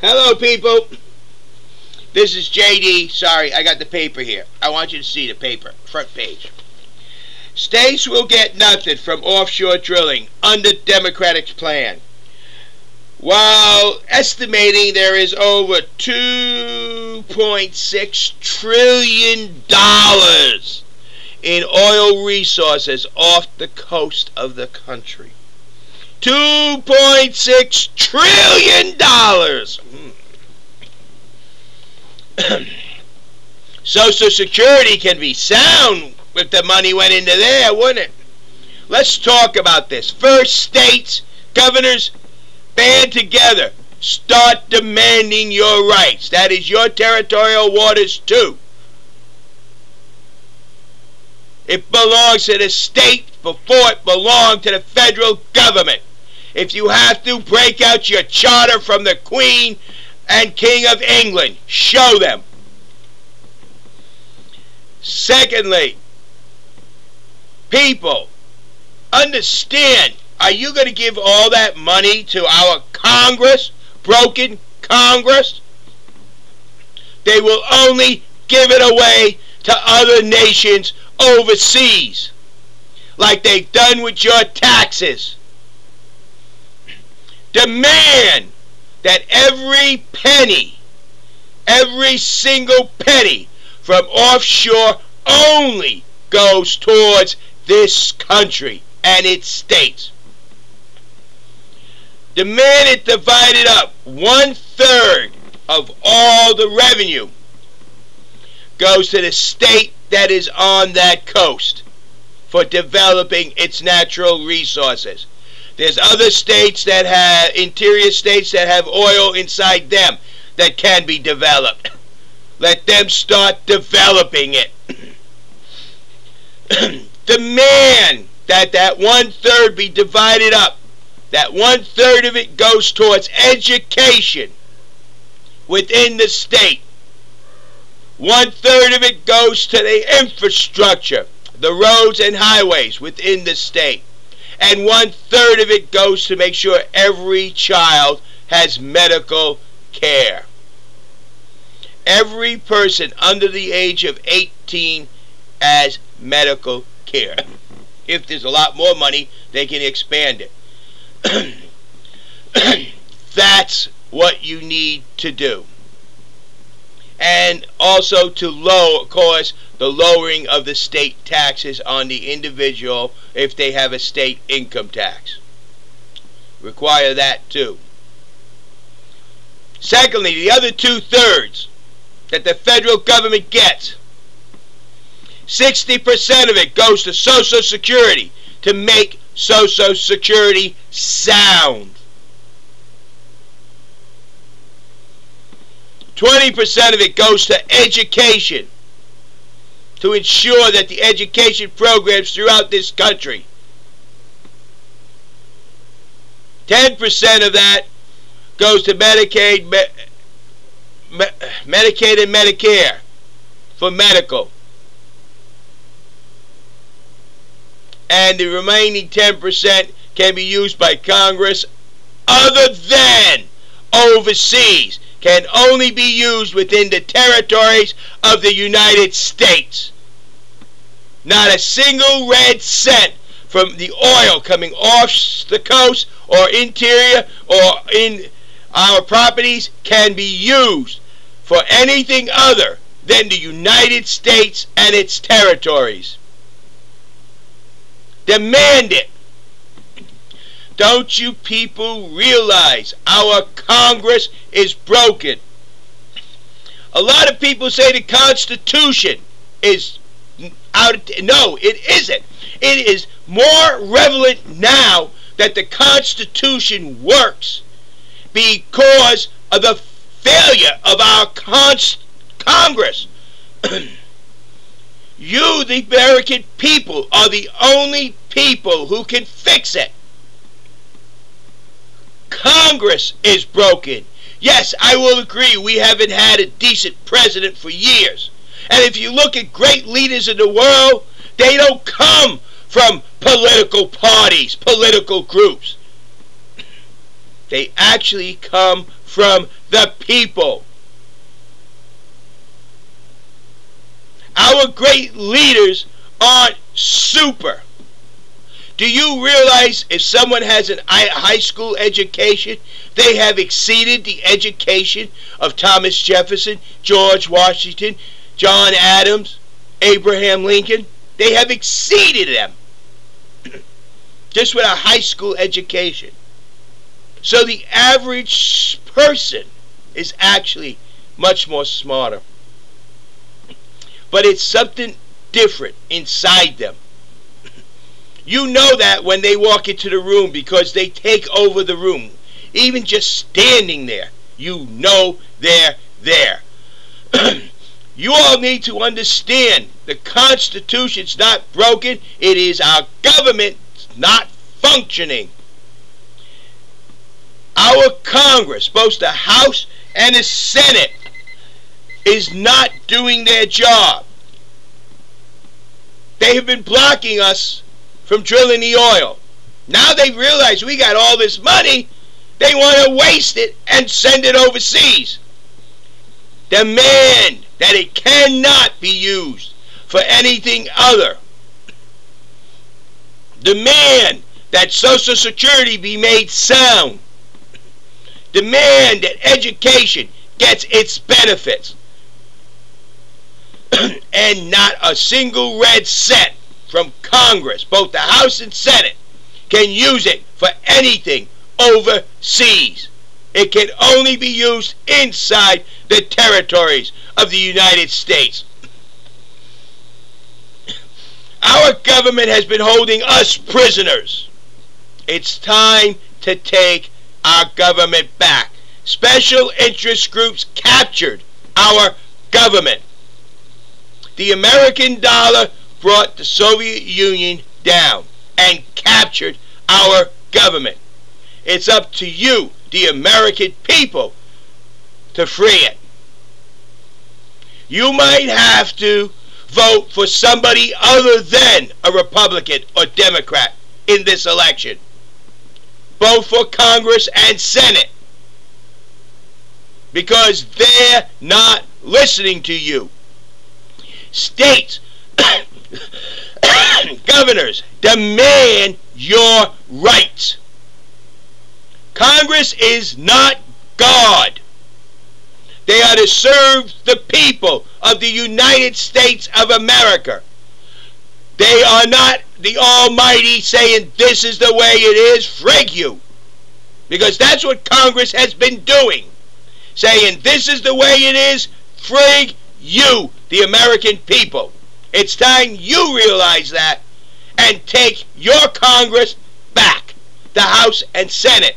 Hello, people. This is JD. Sorry, I got the paper here. I want you to see the paper, front page. States will get nothing from offshore drilling under Democratic plan. While estimating there is over $2.6 trillion in oil resources off the coast of the country. $2.6 trillion. Social Security can be sound if the money went into there, wouldn't it? Let's talk about this. First, states, governors, band together. Start demanding your rights. That is your territorial waters too. It belongs to the state before it belonged to the federal government. If you have to, break out your charter from the Queen and King of England. Show them. Secondly, people, understand, are you going to give all that money to our Congress, broken Congress? They will only give it away to other nations overseas, like they've done with your taxes. Demand that every penny, every single penny from offshore only goes towards this country and its states. Demand it divided up. 1/3 of all the revenue goes to the state that is on that coast for developing its natural resources. There's other states that have, interior states that have oil inside them that can be developed. Let them start developing it. Demand that 1/3 be divided up. That 1/3 of it goes towards education within the state. 1/3 of it goes to the infrastructure, the roads and highways within the state. And 1/3 of it goes to make sure every child has medical care. Every person under the age of 18 has medical care. If there's a lot more money, they can expand it. That's what you need to do. And also to lower, of course, the lowering of the state taxes on the individual if they have a state income tax. Require that too. Secondly, the other 2/3 that the federal government gets, 60% of it goes to Social Security to make Social Security sound. 20% of it goes to education to ensure that the education programs throughout this country. 10% of that goes to Medicaid, Medicaid and Medicare for medical. And the remaining 10% can be used by Congress other than overseas. Can only be used within the territories of the United States. Not a single red cent from the oil coming off the coast or interior or in our properties can be used for anything other than the United States and its territories. Demand it. Don't you people realize our Congress is broken? A lot of people say the Constitution is out. No, it isn't. It is more relevant now that the Constitution works because of the failure of our Congress. You, the American people, are the only people who can fix it. Congress is broken. Yes, I will agree, we haven't had a decent president for years. And if you look at great leaders in the world, they don't come from political parties, political groups. They actually come from the people. Our great leaders aren't super. Do you realize if someone has a high school education, they have exceeded the education of Thomas Jefferson, George Washington, John Adams, Abraham Lincoln? They have exceeded them just with a high school education. So the average person is actually much more smarter. But it's something different inside them. You know that when they walk into the room because they take over the room. Even just standing there, you know they're there. You all need to understand the Constitution's not broken. It is our government not functioning. Our Congress, both the House and the Senate, is not doing their job. They have been blocking us from drilling the oil. Now they realize we got all this money, they want to waste it and send it overseas. Demand that it cannot be used for anything other. Demand that Social Security be made sound. Demand that education gets its benefits. And not a single red cent from Congress, both the House and Senate, can use it for anything overseas. It can only be used inside the territories of the United States. Our government has been holding us prisoners. It's time to take our government back. Special interest groups captured our government. The American dollar brought the Soviet Union down and captured our government. It's up to you, the American people, to free it. You might have to vote for somebody other than a Republican or Democrat in this election, both for Congress and Senate, because they're not listening to you. States, governors, demand your rights. Congress is not God. They are to serve the people of the United States of America. They are not the Almighty saying this is the way it is, frig you. Because that's what Congress has been doing. Saying this is the way it is, frig you, the American people. It's time you realize that and take your Congress back, the House and Senate.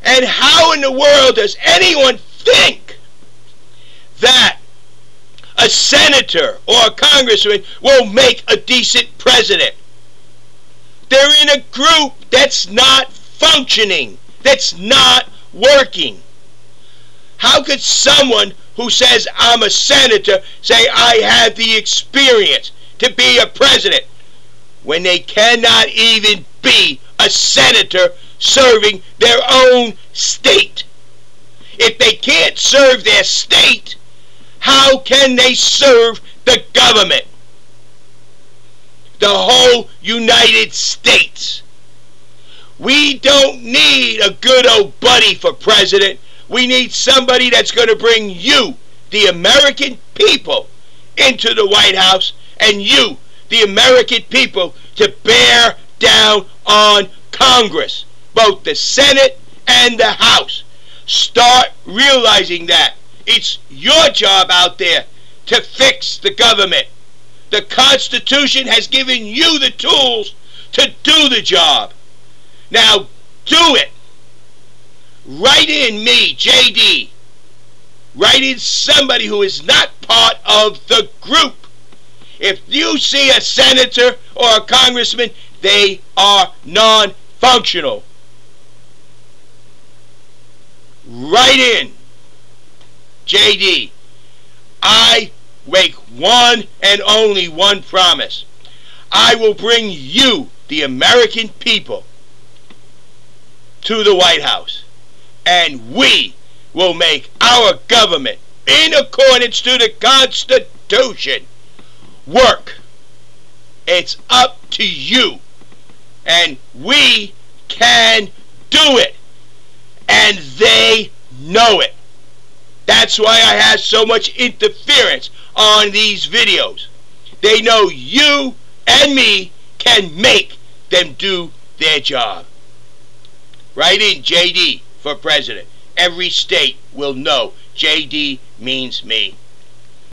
And how in the world does anyone think that a senator or a congressman will make a decent president? They're in a group that's not functioning, that's not working. How could someone who says I'm a senator say I have the experience to be a president when they cannot even be a senator serving their own state? If they can't serve their state, how can they serve the government? The whole United States. We don't need a good old buddy for president. We need somebody that's going to bring you, the American people, into the White House, and you, the American people, to bear down on Congress, both the Senate and the House. Start realizing that. It's your job out there to fix the government. The Constitution has given you the tools to do the job. Now, do it. Write in me, JD. Write in somebody who is not part of the group. If you see a senator or a congressman, they are non-functional. Write in, JD. I make one and only one promise. I will bring you, the American people, to the White House, and we will make our government, in accordance to the Constitution, work. It's up to you, and we can do it, and they know it. That's why I have so much interference on these videos. They know you and me can make them do their job. Write in JD for president. Every state will know JD means me.